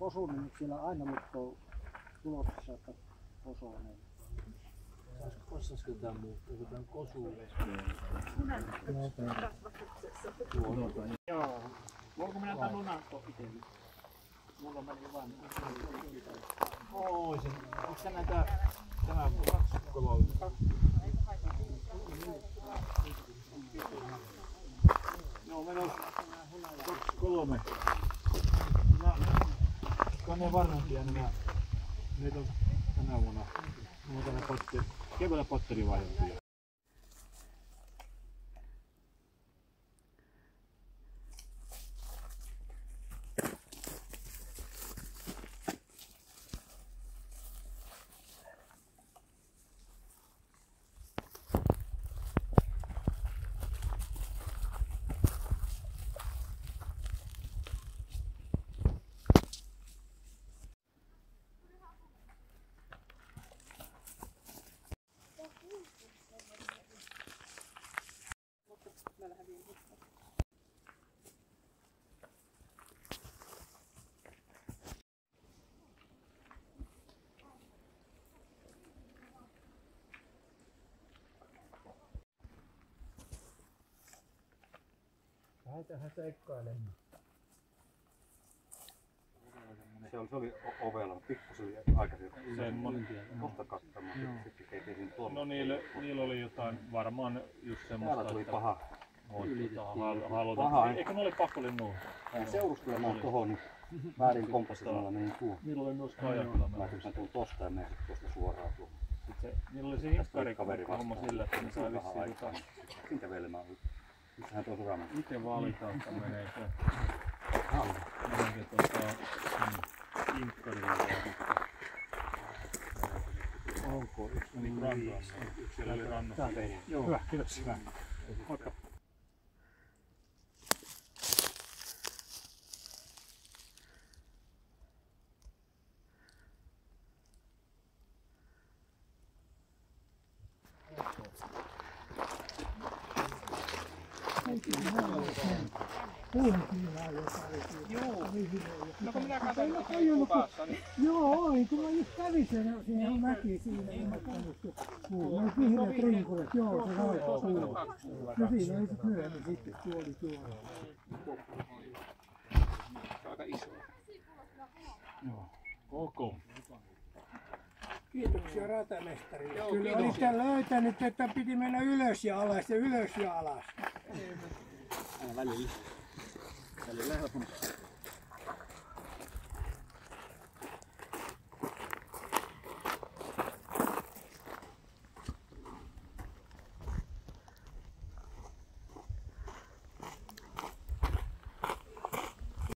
kosu, niin siellä aina lukee tuloksessa, että koso on. Osaisiko tämä muuttaa, kun tämä on kosu? Joo. Voinko minä tämän lunanko itselle? Mulla meni vaan. Oisin. Onko se näitä tämä 2 kolme? Joo, meillä on 2 kolme. Nämä varmempia nämä. Meitä on tänä vuonna. Keväällä patteri vaihdettu. Lähdetäänhän seikkailemaan. Se oli ovella, pikkusen aikaisemmin. Semmoinen. Tosta kattamaan. Sitten keitin tuolla. No niillä oli jotain varmaan just semmoista. Täällä tuli paha. Halutaan. Eikö ne ole pakkolinnuja? Seurustelemaan tuohon, niin väärin kompastamalla meni tuo. Niillä oli myös kajakalla. Mä tulin tosta ja menin tuosta suoraan tuohon. Niillä oli se hinkkarikaveri-homma sillä, että ne sai vissiin jotain. Siinä velemään. Missähän tuo suramaan? Miten valitaan, että meneekö? Meneekö hinkkarilla vai? Onko? Yksi meni rannassa. Yksi siellä oli rannassa. Joo. Hyvä, kiitos. Hyvä. Moikka. No kun minä katsoin kuvassa, niin... Joo, oli. Kun mä just kävin sen, siinä on mäki siinä, niin mä katsoin, että ne oli vihreät rinkulet, joo, se haittaa suulla. No siinä oli sit myöhemmin sitten, tuoli. Aika iso. Joo. Koko. Kiitoksia ratamestarille. Kyllä olitte löytänyt, että piti mennä ylös ja alas ja ylös ja alas. Aina välillä helpommin.